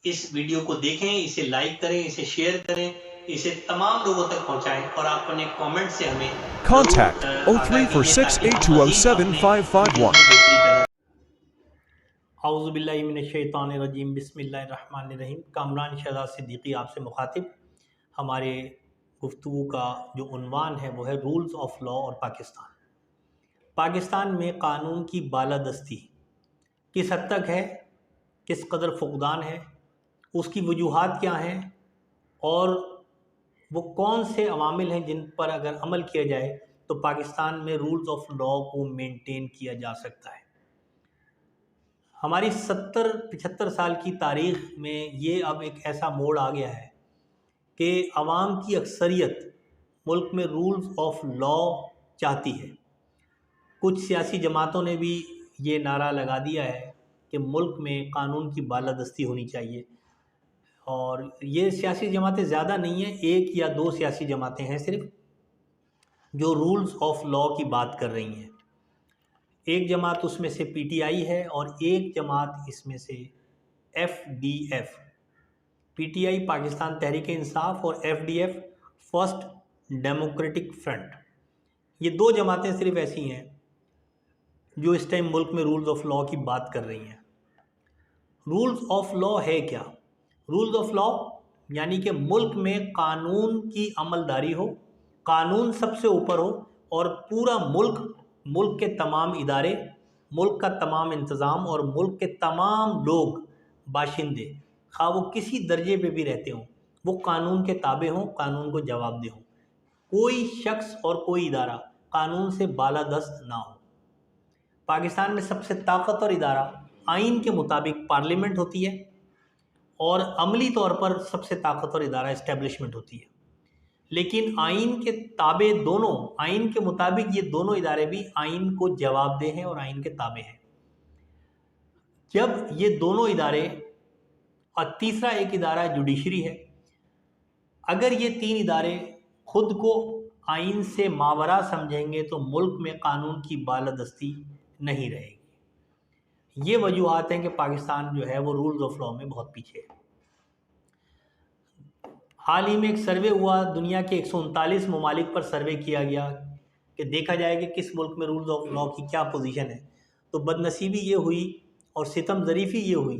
इस वीडियो को देखें, इसे लाइक करें, इसे शेयर करें, इसे तमाम लोगों तक पहुंचाएं और आप अपने कमेंट से हमें Contact ज़रूर आगाह कीजिए ताकि हम मज़ीद अपने वीडियोज़ 034682075551. में बेहतरी पैदा। औज़ुबिल्लाहि मिनश्शैतानिर्रजीम, बिस्मिल्लाहिर्रहमानिर्रहीम। कामरान शहज़ाद सिद्दीकी आपसे मुखातिब। हमारे गुफ्तगू का जो उन्वान है वो है रूल्स ऑफ लॉ और पाकिस्तान। पाकिस्तान में कानून की बालादस्ती किस हद तक है, किस कदर फुक़दान है, उसकी वजूहात क्या हैं और वो कौन से अवामिल हैं जिन पर अगर अमल किया जाए तो पाकिस्तान में रूल्स ऑफ लॉ को मेंटेन किया जा सकता है। हमारी 70-75 साल की तारीख़ में ये अब एक ऐसा मोड़ आ गया है कि अवाम की अक्सरियत मुल्क में रूल्स ऑफ लॉ चाहती है। कुछ सियासी जमातों ने भी ये नारा लगा दिया है कि मुल्क में कानून की बालादस्ती होनी चाहिए, और ये सियासी जमातें ज़्यादा नहीं हैं, 1 या 2 सियासी जमातें हैं सिर्फ जो रूल्स ऑफ लॉ की बात कर रही हैं। एक जमात उसमें से पीटीआई है और एक जमात इसमें से एफडीएफ। पीटीआई पाकिस्तान तहरीक इंसाफ और एफडीएफ फर्स्ट डेमोक्रेटिक फ्रंट। ये 2 जमातें सिर्फ ऐसी हैं जो इस टाइम मुल्क में रूल्स ऑफ लॉ की बात कर रही हैं। रूल्स ऑफ लॉ है क्या? रूल्स ऑफ लॉ यानी कि मुल्क में कानून की अमलदारी हो, कानून सबसे ऊपर हो और पूरा मुल्क के तमाम इदारे, मुल्क का तमाम इंतज़ाम और मुल्क के तमाम लोग बाशिंदे, खा वो किसी दर्जे पे भी रहते हों, वो कानून के ताबे हों, कानून को जवाबदेह हों। कोई शख्स और कोई इदारा कानून से बालादस्त ना हो। पाकिस्तान में सबसे ताकतवर इदारा आइन के मुताबिक पार्लियामेंट होती है और अमली तौर पर सबसे ताकतवर इदारा इस्टेब्लिशमेंट होती है। लेकिन आइन के ताबे दोनों, आइन के मुताबिक ये दोनों इदारे भी आइन को जवाबदेह हैं और आइन के ताबे हैं। जब ये दोनों इदारे और तीसरा एक इदारा जुडिशरी है, अगर ये 3 इदारे खुद को आइन से मावरा समझेंगे तो मुल्क में कानून की बालादस्ती नहीं रहेगी। ये वजूहात हैं कि पाकिस्तान जो है वो रूल्स ऑफ लॉ में बहुत पीछे है। हाल ही में एक सर्वे हुआ, दुनिया के 139 ममालिक पर सर्वे किया गया कि देखा जाए कि किस मुल्क में रूल्स ऑफ लॉ की क्या पोजीशन है। तो बदनसीबी ये हुई और सितम ज़रीफ़ी ये हुई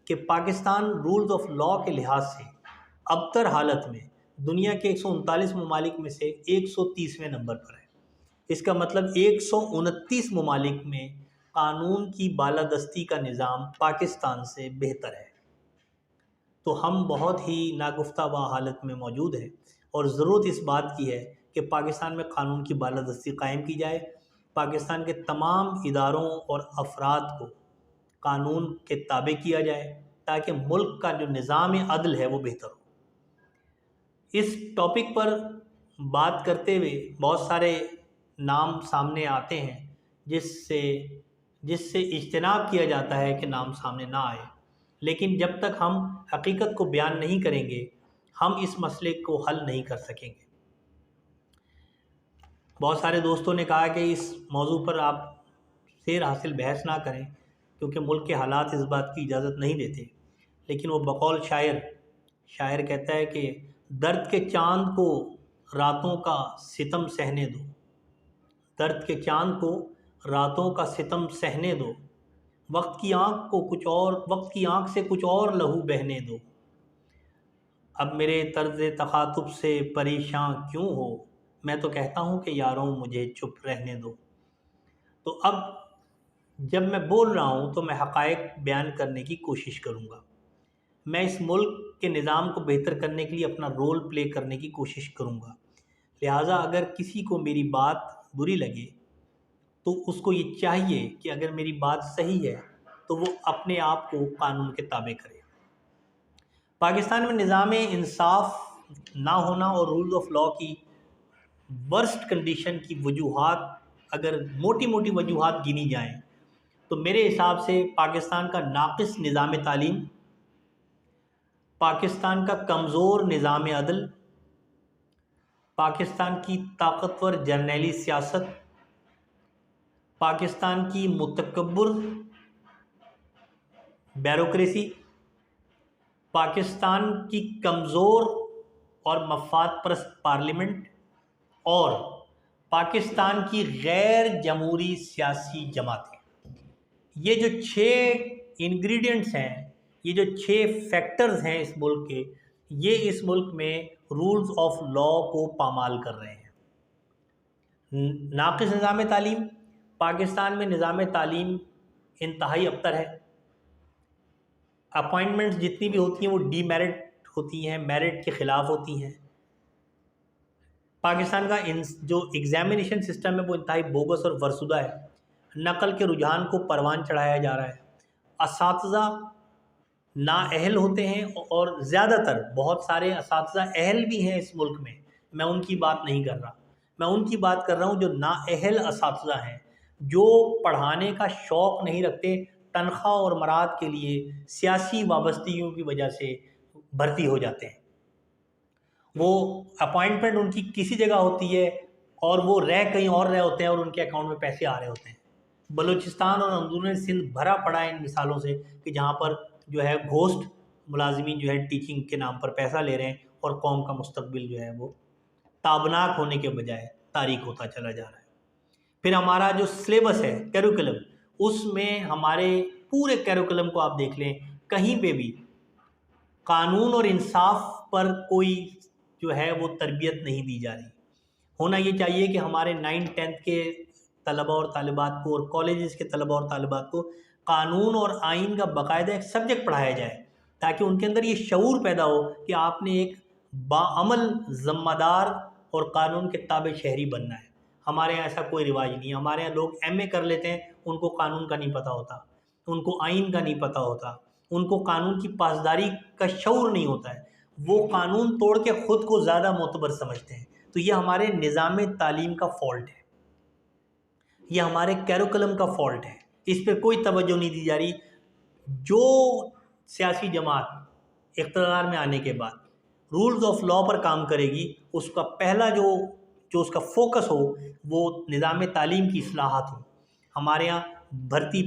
कि पाकिस्तान रूल्स ऑफ लॉ के लिहाज से अबतर हालत में दुनिया के 139 ममालिक में से 130वें नंबर पर है। इसका मतलब 129 ममालिक में कानून की बालादस्ती का निज़ाम पाकिस्तान से बेहतर है। तो हम बहुत ही नागुफ्तावा हालत में मौजूद हैं और ज़रूरत इस बात की है कि पाकिस्तान में कानून की बालादस्ती कायम की जाए, पाकिस्तान के तमाम इदारों और अफराद को कानून के ताबे किया जाए ताकि मुल्क का जो निज़ाम अदल है वो बेहतर हो। इस टॉपिक पर बात करते हुए बहुत सारे नाम सामने आते हैं जिससे जिससे इज्तनाब किया जाता है कि नाम सामने ना आए, लेकिन जब तक हम हकीकत को बयान नहीं करेंगे हम इस मसले को हल नहीं कर सकेंगे। बहुत सारे दोस्तों ने कहा कि इस मौजू पर आप शेर हासिल बहस ना करें क्योंकि मुल्क के हालात इस बात की इजाज़त नहीं देते, लेकिन वो बकौल शायर कहता है कि दर्द के चाँद को रातों का सितम सहने दो, दर्द के चाँद को रातों का सितम सहने दो, वक्त की आँख से कुछ और लहू बहने दो। अब मेरे तर्ज़ तखातुब से परेशान क्यों हो, मैं तो कहता हूँ कि यारों मुझे चुप रहने दो। तो अब जब मैं बोल रहा हूँ तो मैं हक़ाइक़ बयान करने की कोशिश करूँगा। मैं इस मुल्क के निज़ाम को बेहतर करने के लिए अपना रोल प्ले करने की कोशिश करूँगा। लिहाजा अगर किसी को मेरी बात बुरी लगे तो उसको ये चाहिए कि अगर मेरी बात सही है तो वो अपने आप को कानून के ताबे करे। पाकिस्तान में निज़ाम इंसाफ ना होना और रूल ऑफ लॉ की वर्स्ट कंडीशन की वजूहात अगर मोटी मोटी वजूहात गिनी जाएँ तो मेरे हिसाब से पाकिस्तान का नाक़िस निज़ाम तालीम, पाकिस्तान का कमज़ोर निज़ाम अदल, पाकिस्तान की ताकतवर जर्नैली सियासत, पाकिस्तान की मुतकब्बर ब्यूरोक्रेसी, पाकिस्तान की कमज़ोर और मफाद परस्त पार्लियामेंट और पाकिस्तान की गैर जमहूरी सियासी जमातें, ये जो 6 इंग्रेडिएंट्स हैं, ये जो 6 फैक्टर्स हैं इस मुल्क के, ये इस मुल्क में रूल्स ऑफ लॉ को पामाल कर रहे हैं। नाक़िस निज़ाम तालीम, पाकिस्तान में निज़ाम तालीम इंतहाई अबतर है। अपॉइंटमेंट्स जितनी भी होती हैं वो डीमेरिट होती हैं, मेरिट के ख़िलाफ़ होती हैं। पाकिस्तान का जो एग्ज़ामिनेशन सिस्टम है वो इंतहाई बोगस और वरसुदा है। नकल के रुझान को परवान चढ़ाया जा रहा है। असातिज़ा नाअहल होते हैं और ज़्यादातर बहुत सारे असातिज़ा अहल भी हैं इस मुल्क में, मैं उनकी बात नहीं कर रहा। मैं उनकी बात कर रहा हूँ जो नाअहल असातिज़ा हैं, जो पढ़ाने का शौक़ नहीं रखते, तनख्वाह और मराद के लिए सियासी वाबस्तगियों की वजह से भर्ती हो जाते हैं। वो अपॉइंटमेंट उनकी किसी जगह होती है और वो कहीं और रहे होते हैं और उनके अकाउंट में पैसे आ रहे होते हैं। बलूचिस्तान और अंदरूनी सिंध भरा पड़ा है इन मिसालों से कि जहाँ पर जो है घोस्ट मुलाजिमीन जो है टीचिंग के नाम पर पैसा ले रहे हैं और कौम का मुस्तकबिल जो है वो ताबनाक होने के बजाय तारीक होता चला जा रहा है। फिर हमारा जो सिलेबस है, कैरिकुलम, उसमें हमारे पूरे कैरिकुलम को आप देख लें, कहीं पे भी कानून और इंसाफ पर कोई जो है वो तरबियत नहीं दी जा रही। होना ये चाहिए कि हमारे 9th-10th के तलबा और तालिबात को और कॉलेजेस के तलबा और तालिबात को कानून और आइन का बाकायदा एक सब्जेक्ट पढ़ाया जाए, ताकि उनके अंदर ये शऊर पैदा हो कि आपने एक बाअमल, ज़िम्मेदार और कानून के ताबे शहरी बनना है। हमारे यहाँ ऐसा कोई रिवाज नहीं है। हमारे यहाँ लोग MA कर लेते हैं, उनको कानून का नहीं पता होता, उनको आइन का नहीं पता होता, उनको कानून की पासदारी का शऊर नहीं होता है। वो कानून तोड़ के ख़ुद को ज़्यादा मोतबर समझते हैं। तो ये हमारे निज़ाम तालीम का फ़ॉल्ट है, ये हमारे कैरिकुलम का फ़ॉल्ट है। इस पर कोई तवज्जो नहीं दी जा रही। जो सियासी जमात इक़्तिदार में आने के बाद रूल्स ऑफ लॉ पर काम करेगी, उसका पहला जो उसका फ़ोकस हो वो निज़ाम तालीम की इस्लाहात हो। हमारे यहाँ भर्ती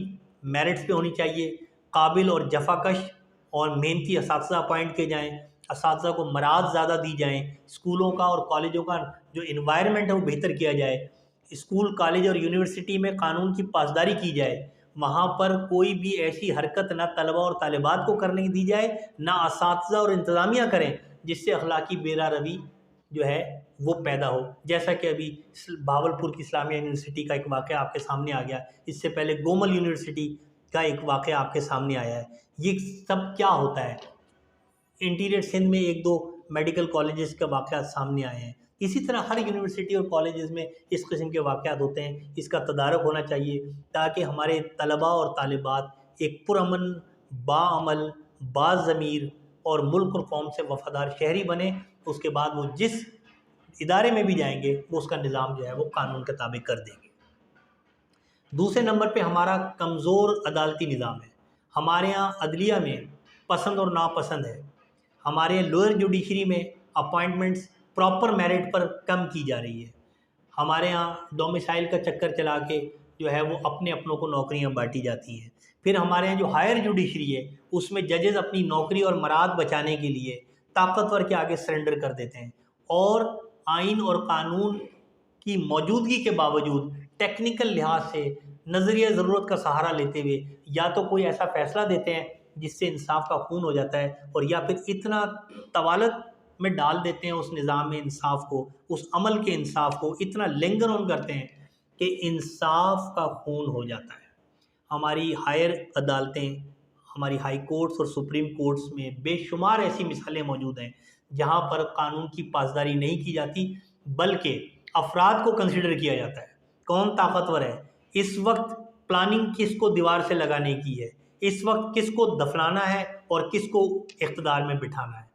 मेरिट्स पे होनी चाहिए, काबिल और जफ़ाकश और मेहनती असातिज़ा अपॉइंट किए जाएँ, असातिज़ा को मराद ज़्यादा दी जाएँ, स्कूलों का और कॉलेजों का जो इन्वायरमेंट है वो बेहतर किया जाए, स्कूल, कॉलेज और यूनिवर्सिटी में कानून की पासदारी की जाए, वहाँ पर कोई भी ऐसी हरकत ना तलबा और तालिबात को करने दी जाए, ना असातिज़ा और इंतज़ामिया करें जिससे अखलाकी बेरारवी जो है वो पैदा हो। जैसा कि अभी भावलपुर की इस्लामिया यूनिवर्सिटी का एक वाक़या आपके सामने आ गया, इससे पहले गोमल यूनिवर्सिटी का एक वाक़या आपके सामने आया है। ये सब क्या होता है? इंटीरियर सिंध में 1-2 मेडिकल कॉलेजेस का वाक़या सामने आए हैं। इसी तरह हर यूनिवर्सिटी और कॉलेजेस में इस किस्म के वाक़यात होते हैं। इसका तदारुक होना चाहिए ताकि हमारे तलबा और तालिबात एक पुरअमन, बाअमल, बाज़मीर और मुल्क और कौम से वफ़ादार शहरी बने। उसके बाद वो जिस इदारे में भी जाएंगे वो उसका निज़ाम जो है वो कानून के ताबिक कर देंगे। दूसरे नंबर पे हमारा कमज़ोर अदालती निज़ाम है। हमारे यहाँ अदलिया में पसंद और नापसंद है। हमारे लोअर जुडिशरी में अपॉइंटमेंट्स प्रॉपर मेरिट पर कम की जा रही है। हमारे यहाँ डोमिसाइल का चक्कर चला के जो है वो अपने अपनों को नौकरियाँ बांटी जाती हैं। फिर हमारे यहाँ जो हायर जुडिशरी है उसमें जजेस अपनी नौकरी और मराद बचाने के लिए ताकतवर के आगे सरेंडर कर देते हैं और आइन और कानून की मौजूदगी के बावजूद टेक्निकल लिहाज से नज़रिया ज़रूरत का सहारा लेते हुए या तो कोई ऐसा फ़ैसला देते हैं जिससे इंसाफ का खून हो जाता है, और या फिर इतना तवालत में डाल देते हैं उस निज़ाम में इंसाफ को, उस अमल के इंसाफ को इतना लिंगर करते हैं कि इंसाफ का खून हो जाता है। हमारी हायर अदालतें, हमारी हाई कोर्ट्स और सुप्रीम कोर्ट्स में बेशुमार ऐसी मिसालें मौजूद हैं जहाँ पर कानून की पासदारी नहीं की जाती, बल्कि अफराद को कंसिडर किया जाता है। कौन ताकतवर है, इस वक्त प्लानिंग किसको दीवार से लगाने की है, इस वक्त किसको दफनाना है और किसको इख्तिदार में बिठाना है।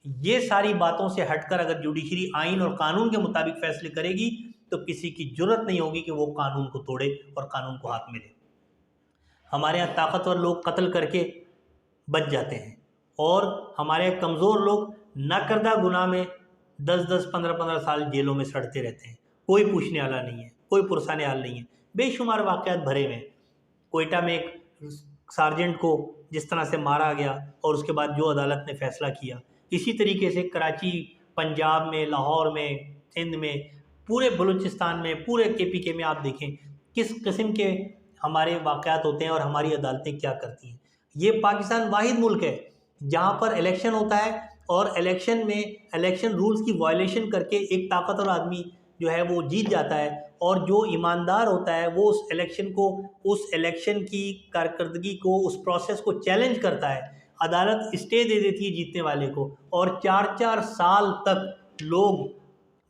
ये सारी बातों से हटकर अगर जुडिशरी आइन और कानून के मुताबिक फैसले करेगी तो किसी की जुर्रत नहीं होगी कि वो कानून को तोड़े और कानून को हाथ में ले। हमारे यहाँ ताकतवर लोग कत्ल करके बच जाते हैं और हमारे कमज़ोर लोग नाकर्दा गुनाह में 10-10, 15-15 साल जेलों में सड़ते रहते हैं। कोई पूछने वाला नहीं है, कोई पुरसाने हाल नहीं है। बेशुमार वाक़यात भरे हुए हैं। कोयटा में एक सार्जेंट को जिस तरह से मारा गया और उसके बाद जो अदालत ने फैसला किया, इसी तरीके से कराची, पंजाब में, लाहौर में, सिंध में, पूरे बलूचिस्तान में, पूरे KPK में आप देखें किस किस्म के हमारे वाक़यात होते हैं और हमारी अदालतें क्या करती हैं। ये पाकिस्तान वाहिद मुल्क है जहाँ पर इलेक्शन होता है और इलेक्शन में इलेक्शन रूल्स की वायलेशन करके एक ताकतवर आदमी जो है वो जीत जाता है, और जो ईमानदार होता है वो उस इलेक्शन की कारकर्दगी को, उस प्रोसेस को चैलेंज करता है। अदालत स्टे दे देती है जीतने वाले को, और 4-4 साल तक लोग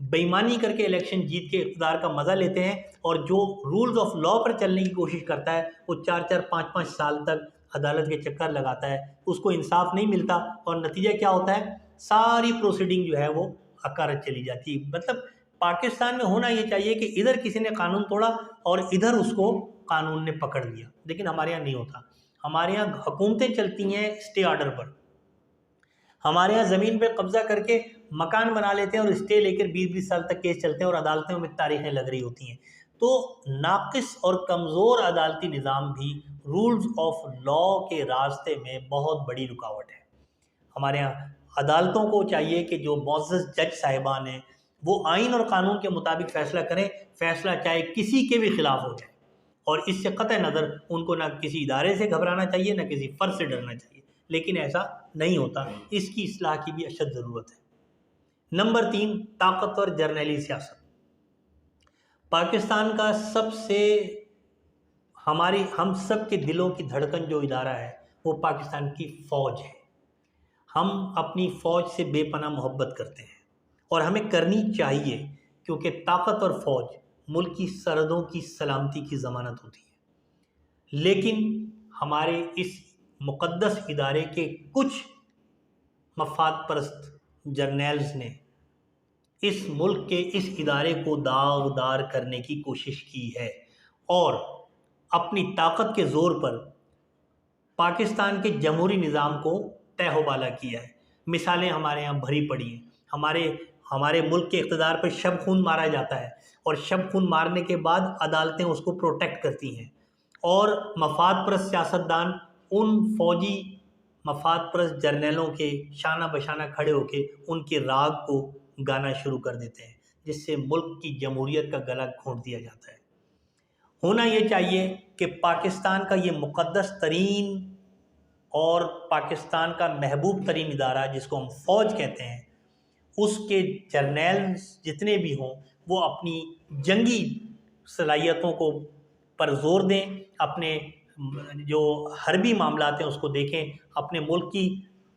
बेईमानी करके इलेक्शन जीत के इक़्तिदार का मज़ा लेते हैं, और जो रूल्स ऑफ लॉ पर चलने की कोशिश करता है वो 4-4, 5-5 साल तक अदालत के चक्कर लगाता है, उसको इंसाफ नहीं मिलता, और नतीजा क्या होता है, सारी प्रोसीडिंग जो है वो अकारत चली जाती है। मतलब पाकिस्तान में होना ये चाहिए कि इधर किसी ने कानून तोड़ा और इधर उसको कानून ने पकड़ लिया, लेकिन हमारे यहाँ नहीं होता। हमारे यहाँ हुकूमतें चलती हैं स्टे ऑर्डर पर। हमारे यहाँ ज़मीन पर कब्जा करके मकान बना लेते हैं और स्टे लेकर 20-20 साल तक केस चलते हैं और अदालतों में तारीखें लग रही होती हैं। तो नाक़िस और कमज़ोर अदालती निज़ाम भी रूल्स ऑफ लॉ के रास्ते में बहुत बड़ी रुकावट है। हमारे यहाँ अदालतों को चाहिए कि जो मुअज़्ज़ज़ जज साहिबान हैं वो आइन और कानून के मुताबिक फ़ैसला करें, फ़ैसला चाहे किसी के भी ख़िलाफ़ हो जाए, और इससे क़तई नज़र उनको ना किसी इदारे से घबराना चाहिए, ना किसी फ़र्द से डरना चाहिए, लेकिन ऐसा नहीं होता। इसकी इस्लाह की भी अशद ज़रूरत है। नंबर 3, ताकतवर जर्नैली सियासत। पाकिस्तान का हम सब के दिलों की धड़कन जो इदारा है वो पाकिस्तान की फ़ौज है। हम अपनी फ़ौज से बेपनाह मोहब्बत करते हैं और हमें करनी चाहिए, क्योंकि ताकतवर फ़ौज मुल्क की सरहदों की सलामती की ज़मानत होती है। लेकिन हमारे इस मुक़द्दस इदारे के कुछ मफाद परस्त जर्नैल्स ने इस मुल्क के इस इदारे को दागदार करने की कोशिश की है और अपनी ताकत के ज़ोर पर पाकिस्तान के जमहूरी निज़ाम को तहबाला किया है। मिसालें हमारे यहाँ भरी पड़ी हैं। हमारे मुल्क के इक़्तिदार पर शब खून मारा जाता है, और शब खून मारने के बाद अदालतें उसको प्रोटेक्ट करती हैं, और मफाद परस्त सियासतदान उन फ़ौजी मफाद परस्त जर्नैलों के शाना बशाना खड़े होके उनके राग को गाना शुरू कर देते हैं, जिससे मुल्क की जमहूरियत का गला घोंट दिया जाता है। होना ये चाहिए कि पाकिस्तान का ये मुक़द्दस तरीन और पाकिस्तान का महबूब तरीन इदारा जिसको हम फ़ौज कहते हैं, उसके जर्नैल्स जितने भी हों वो अपनी जंगी सलाहियतों को पर ज़ोर दें, अपने जो हरबी मामलात हैं उसको देखें, अपने मुल्क की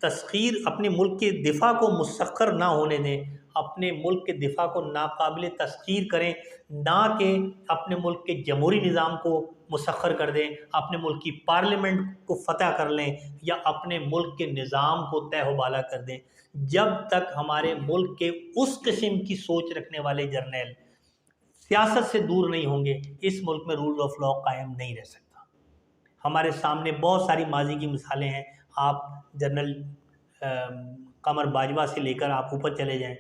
तस्खीर, अपने मुल्क के दिफा को मुसख्खर ना होने दें, अपने मुल्क के दिफा को नाकाबिल तस्खीर करें, ना कि अपने मुल्क के जमहूरी निज़ाम को मुसख्खर कर दें, अपने मुल्क की पार्लियामेंट को फ़तह कर लें या अपने मुल्क के निज़ाम को तहबाला कर दें। जब तक हमारे मुल्क के उस किस्म की सोच रखने वाले जर्नैल सियासत से दूर नहीं होंगे, इस मुल्क में रूल ऑफ लॉ कायम नहीं रह सकता। हमारे सामने बहुत सारी माजी की मिसालें हैं। आप जनरल कमर बाजवा से लेकर आप ऊपर चले जाएं,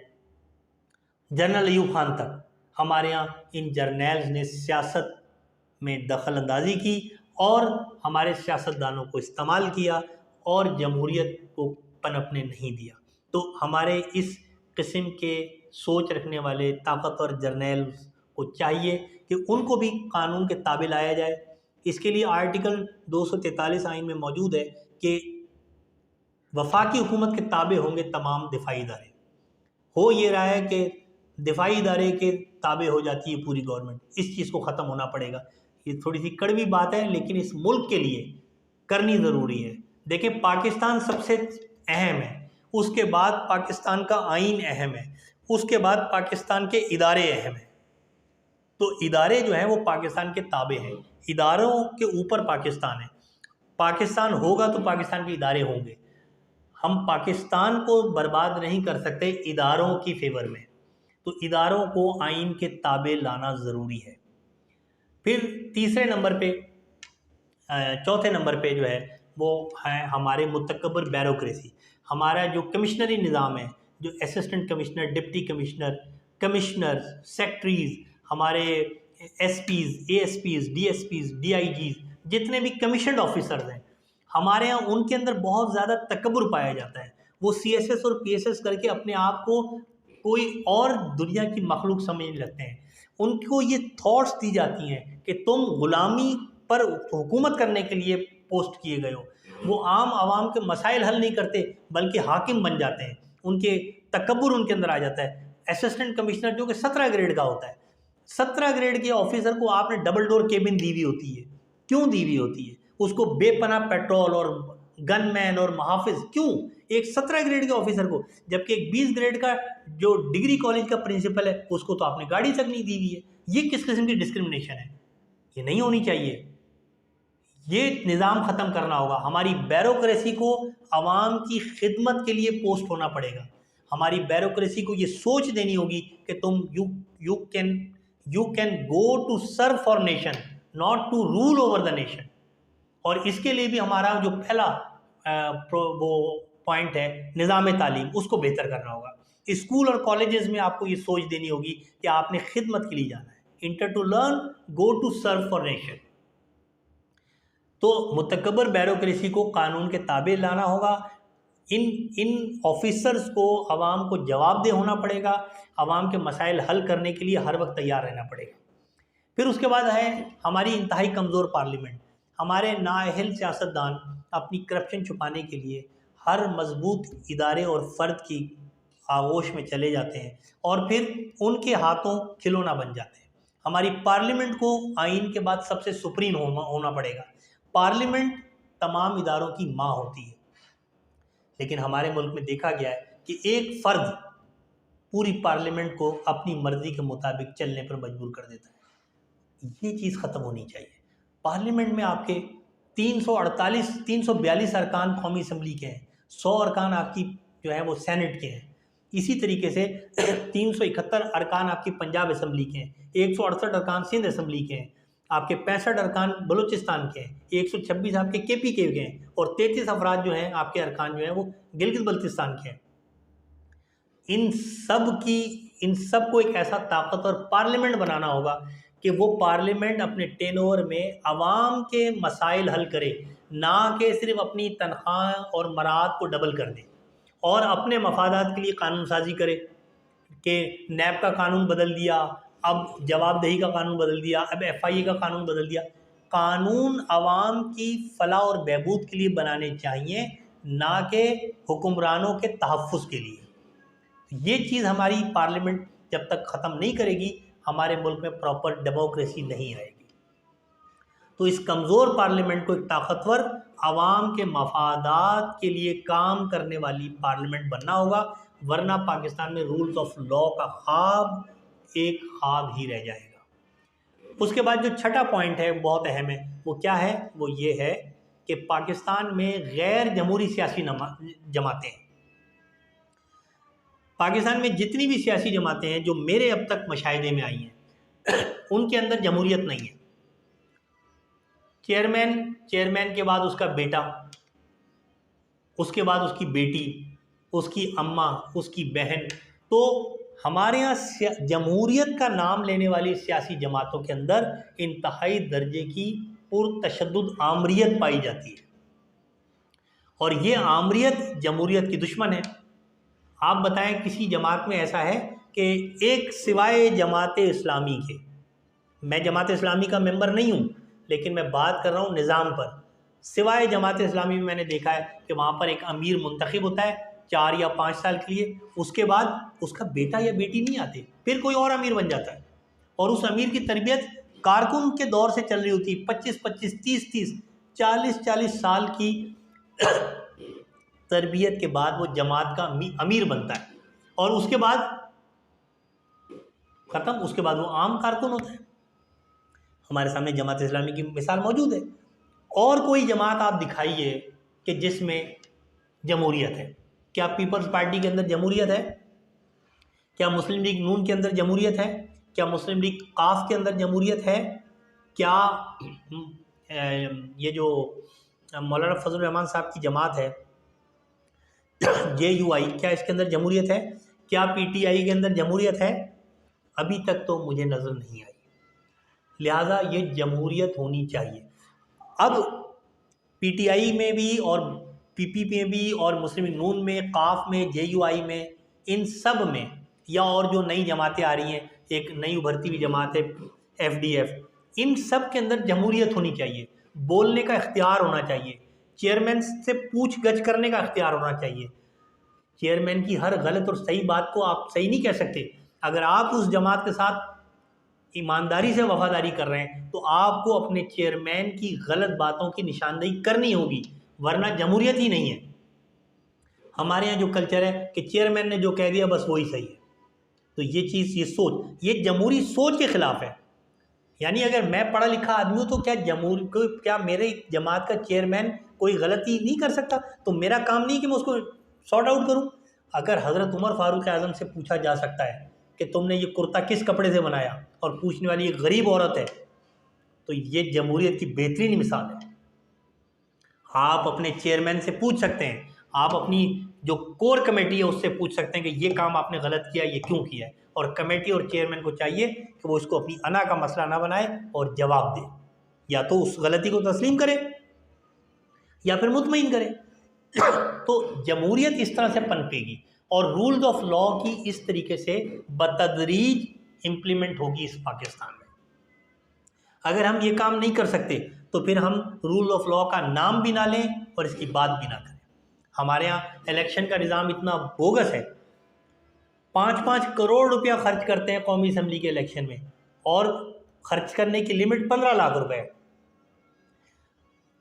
जनरल अयूब खान तक, हमारे यहाँ इन जर्नैल्स ने सियासत में दखल अंदाजी की और हमारे सियासतदानों को इस्तेमाल किया और जमहूरियत को पनपने नहीं दिया। तो हमारे इस किस्म के सोच रखने वाले ताकतवर जर्नैल्स को चाहिए कि उनको भी कानून के ताबे लाया जाए। इसके लिए आर्टिकल 243 आइन में मौजूद है कि वफाकी हुकूमत के ताबे होंगे तमाम दिफाई इदारे। हो ये रहा है कि दिफाई इदारे के ताबे हो जाती है पूरी गवर्नमेंट। इस चीज़ को ख़त्म होना पड़ेगा। ये थोड़ी सी कड़वी बात है, लेकिन इस मुल्क के लिए करनी ज़रूरी है। देखें, पाकिस्तान सबसे अहम है, उसके बाद पाकिस्तान का आइन अहम है, उसके बाद पाकिस्तान के इदारे अहम हैं। तो इदारे जो हैं वो पाकिस्तान के ताबे हैं, इदारों के ऊपर पाकिस्तान है। पाकिस्तान होगा तो पाकिस्तान के इदारे होंगे। हम पाकिस्तान को बर्बाद नहीं कर सकते इदारों की फेवर में, तो इदारों को आइन के ताबे लाना ज़रूरी है। फिर चौथे नंबर पे जो है वो है हमारे मुतकब्बर बैरोक्रेसी। हमारा जो कमिश्नरी निज़ाम है, जो assistant commissioner, deputy commissioner, commissioners, secretaries, हमारे एसपीज़, एएसपीज़, डीएसपीज़, डीआईजीज़, जितने भी कमीशन्ड ऑफिसर्स हैं, हमारे यहाँ उनके अंदर बहुत ज़्यादा तकब्बुर पाया जाता है। वो CSS और PSS करके अपने आप को कोई और दुनिया की मखलूक समझने लगते हैं। उनको ये थॉट्स दी जाती हैं कि तुम गुलामी पर हुकूमत करने के लिए पोस्ट किए गए हो। वो आम आवाम के मसाइल हल नहीं करते बल्कि हाकिम बन जाते हैं। उनके तकब्बुर उनके अंदर आ जाता है। असिस्टेंट कमिश्नर जो कि 17 ग्रेड का होता है, 17 ग्रेड के ऑफिसर को आपने डबल डोर केबिन दी हुई होती है। क्यों दी हुई होती है? उसको बेपनाह पेट्रोल और गनमैन और मुहाफिज क्यों? एक 17 ग्रेड के ऑफिसर को, जबकि एक 20 ग्रेड का जो डिग्री कॉलेज का प्रिंसिपल है उसको तो आपने गाड़ी तक नहीं दी हुई है। ये किस किस्म की डिस्क्रिमिनेशन है? ये नहीं होनी चाहिए। ये निज़ाम ख़त्म करना होगा। हमारी ब्यूरोक्रेसी को आवाम की खिदमत के लिए पोस्ट होना पड़ेगा। हमारी ब्यूरोक्रेसी को ये सोच देनी होगी कि तुम you can go to serve for nation, not to rule over the nation. और इसके लिए भी हमारा जो पहला वो पॉइंट है निज़ाम तालीम, उसको बेहतर करना होगा। स्कूल और कॉलेजेस में आपको ये सोच देनी होगी कि आपने खिदमत के लिए जाना है। Enter to learn, go to serve for nation. तो मुतकब्बर ब्यूरोक्रेसी को कानून के ताबे लाना होगा। इन ऑफिसर्स को आवाम को जवाबदेह होना पड़ेगा। आवाम के मसाइल हल करने के लिए हर वक्त तैयार रहना पड़ेगा। फिर उसके बाद है हमारी इंतहाई कमज़ोर पार्लियामेंट। हमारे नाअहल सियासतदान अपनी करप्शन छुपाने के लिए हर मजबूत इदारे और फ़र्द की आगोश में चले जाते हैं और फिर उनके हाथों खिलौना बन जाते हैं। हमारी पार्लियामेंट को आइन के बाद सबसे सुप्रीम होना पड़ेगा। पार्लियामेंट तमाम इदारों की माँ होती है, लेकिन हमारे मुल्क में देखा गया है कि एक फ़र्द पूरी पार्लियामेंट को अपनी मर्ज़ी के मुताबिक चलने पर मजबूर कर देता है। ये चीज़ ख़त्म होनी चाहिए। पार्लियामेंट में आपके 342 अरकान कौमी असम्बली के हैं, 100 अरकान आपकी जो है वो सेनेट के हैं। इसी तरीके से 371 अरकान आपकी पंजाब असम्बली के हैं, 168 अरकान सिंध असम्बली के हैं, आपके 65 अरकान बलूचिस्तान के हैं, 126 आपके KP के हैं और 33 अफराद जो हैं आपके अरकान जो हैं वो गिलगित बल्तिस्तान के हैं। इन सब को एक ऐसा ताकतवर पार्लियामेंट बनाना होगा कि वो पार्लियामेंट अपने टेनओवर में आवाम के मसाइल हल करे, ना कि सिर्फ अपनी तनख्वाह और मराद को डबल कर दे और अपने मफादात के लिए कानून साजी करे कि नैब का कानून बदल दिया, अब जवाबदेही का कानून बदल दिया, अब FIA का कानून बदल दिया। कानून आवाम की फलाह और बहबूद के लिए बनाने चाहिए, ना कि हुक्मरानों के तहफ़्फ़ुज़ के लिए। ये चीज़ हमारी पार्लियामेंट जब तक ख़त्म नहीं करेगी, हमारे मुल्क में प्रॉपर डेमोक्रेसी नहीं आएगी। तो इस कमज़ोर पार्लियामेंट को एक ताकतवर आवाम के मफादात के लिए काम करने वाली पार्लियामेंट बनना होगा, वरना पाकिस्तान में रूल्स ऑफ लॉ का ख्वाब एक ख्वाब ही रह जाएगा। उसके बाद जो छठा पॉइंट है बहुत अहम है, वो क्या है? वो ये है कि पाकिस्तान में गैर जमहूरी सियासी जमातें हैं। पाकिस्तान में जितनी भी सियासी जमातें हैं जो मेरे अब तक मुशाहिदे में आई हैं उनके अंदर जमहूरियत नहीं है। चेयरमैन के बाद उसका बेटा, उसके बाद उसकी बेटी, उसकी अम्मा, उसकी बहन। तो हमारे यहाँ जमहूरियत का नाम लेने वाली सियासी जमातों के अंदर इंतहाई दर्जे की पुरतशद्दुद आमरीत पाई जाती है और ये आमरीत जमहूरियत की दुश्मन है। आप बताएं किसी जमात में ऐसा है कि एक सिवाय जमात इस्लामी के, मैं जमात इस्लामी का मेंबर नहीं हूँ लेकिन मैं बात कर रहा हूँ निज़ाम पर, सिवाय जमात इस्लामी में मैंने देखा है कि वहाँ पर एक अमीर मुंतखब होता है 4 या 5 साल के लिए, उसके बाद उसका बेटा या बेटी नहीं आते, फिर कोई और अमीर बन जाता है और उस अमीर की तरबियत कारकुन के दौर से चल रही होती है। 25-25, 30-30, 40-40 साल की तरबियत के बाद वो जमात का अमीर बनता है और उसके बाद ख़त्म, उसके बाद वो आम कारकुन होता है। हमारे सामने जमात इस्लामी की मिसाल मौजूद है। और कोई जमात आप दिखाइए कि जिसमें जमहूरियत है। क्या पीपल्स पार्टी के अंदर जमहूरियत है? क्या मुस्लिम लीग नून के अंदर जमहूरियत है? क्या मुस्लिम लीग काफ के अंदर जमहूरियत है? क्या ये जो मौलाना फजल रहमान साहब की जमात है JUI, क्या इसके अंदर जमहूरियत है? क्या PTI के अंदर जमहूरियत है? अभी तक तो मुझे नज़र नहीं आई। लिहाजा ये जमहूरियत होनी चाहिए। अब पीटीआई में भी और पीपीपी में भी और मुस्लिम लीग नून में, काफ में, जेयूआई में, इन सब में, या और जो नई जमातें आ रही हैं, एक नई उभरती हुई जमात है एफडीएफ, इन सब के अंदर जमहूरियत होनी चाहिए, बोलने का इख्तियार होना चाहिए, चेयरमैन से पूछ गछ करने का इख्तियार होना चाहिए। चेयरमैन की हर गलत और सही बात को आप सही नहीं कह सकते। अगर आप उस जमात के साथ ईमानदारी से वफादारी कर रहे हैं तो आपको अपने चेयरमैन की गलत बातों की निशानदेही करनी होगी, वरना जमहूरियत ही नहीं है। हमारे यहाँ जो कल्चर है कि चेयरमैन ने जो कह दिया बस वही सही है, तो ये चीज़, ये सोच, ये जमहूरी सोच के खिलाफ है। यानी अगर मैं पढ़ा लिखा आदमी हूँ तो क्या मेरे जमात का चेयरमैन कोई गलती नहीं कर सकता? तो मेरा काम नहीं कि मैं उसको सॉर्ट आउट करूँ। अगर हज़रत उमर फारूक आज़म से पूछा जा सकता है कि तुमने ये कुर्ता किस कपड़े से बनाया, और पूछने वाली एक गरीब औरत है, तो ये जमहूरियत की बेहतरीन मिसाल है। आप अपने चेयरमैन से पूछ सकते हैं, आप अपनी जो कोर कमेटी है उससे पूछ सकते हैं कि ये काम आपने गलत किया, ये क्यों किया है। और कमेटी और चेयरमैन को चाहिए कि वो इसको अपनी अना का मसला ना बनाए और जवाब दे, या तो उस गलती को तस्लीम करे या फिर मुतमईन करे। तो जमहूरियत इस तरह से पनपेगी और रूल्स ऑफ लॉ की इस तरीके से बतदरीज इम्प्लीमेंट होगी इस पाकिस्तान में। अगर हम ये काम नहीं कर सकते तो फिर हम रूल ऑफ लॉ का नाम भी ना लें और इसकी बात भी ना करें। हमारे यहाँ इलेक्शन का निज़ाम इतना बोगस है, 5-5 करोड़ रुपया खर्च करते हैं कौमी असम्बली के इलेक्शन में, और खर्च करने की लिमिट 15 लाख रुपए है।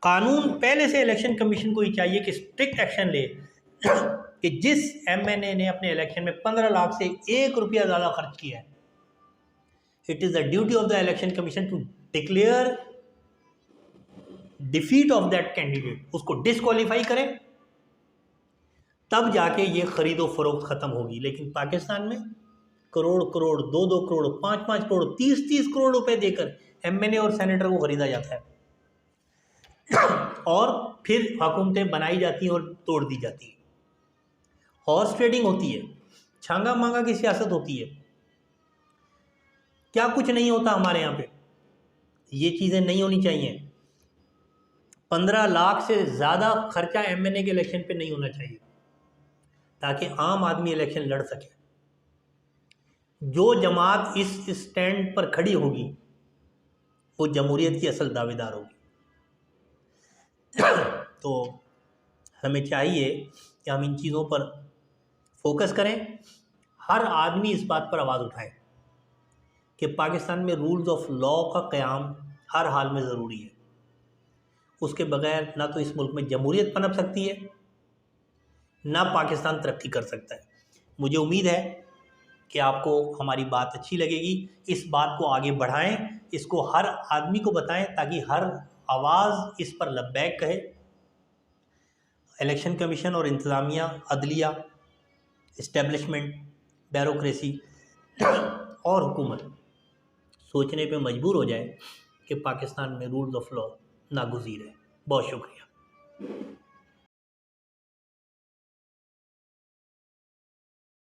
कानून पहले से इलेक्शन कमीशन को ही चाहिए कि स्ट्रिक्ट एक्शन ले कि जिस एमएनए ने अपने इलेक्शन में 15 लाख से 1 रुपया ज़्यादा खर्च किया है, it is the duty of the election commission to declare defeat of that candidate, उसको डिस्क्वालीफाई करें, तब जाके ये खरीदो फरोख्त ख़त्म होगी। लेकिन पाकिस्तान में करोड़ करोड़, 2-2 करोड़, 5-5 करोड़, 30-30 करोड़ रुपए देकर एमएनए और सेनेटर को खरीदा जाता है और फिर हुकूमतें बनाई जाती हैं और तोड़ दी जाती हैं। हॉर्स ट्रेडिंग होती है, छांगा मांगा की सियासत होती है, क्या कुछ नहीं होता हमारे यहाँ पे। ये चीज़ें नहीं होनी चाहिए। 15 लाख से ज़्यादा खर्चा एमएनए के इलेक्शन पे नहीं होना चाहिए ताकि आम आदमी इलेक्शन लड़ सके। जो जमात इस स्टैंड पर खड़ी होगी वो जमहूरियत की असल दावेदार होगी। तो हमें चाहिए कि हम इन चीज़ों पर फोकस करें, हर आदमी इस बात पर आवाज़ उठाए कि पाकिस्तान में रूल्स ऑफ लॉ का क़याम हर हाल में ज़रूरी है। उसके बगैर ना तो इस मुल्क में जमहूरियत पनप सकती है, ना पाकिस्तान तरक्की कर सकता है। मुझे उम्मीद है कि आपको हमारी बात अच्छी लगेगी। इस बात को आगे बढ़ाएं, इसको हर आदमी को बताएं ताकि हर आवाज़ इस पर लब्बैक कहे। इलेक्शन कमीशन और इंतज़ामिया, अदलिया, इस्टेब्लिशमेंट, ब्यूरोक्रेसी और हुकूमत सोचने पे मजबूर हो जाए कि पाकिस्तान में रूल्स ऑफ लॉ नागुज़ीर है। बहुत शुक्रिया।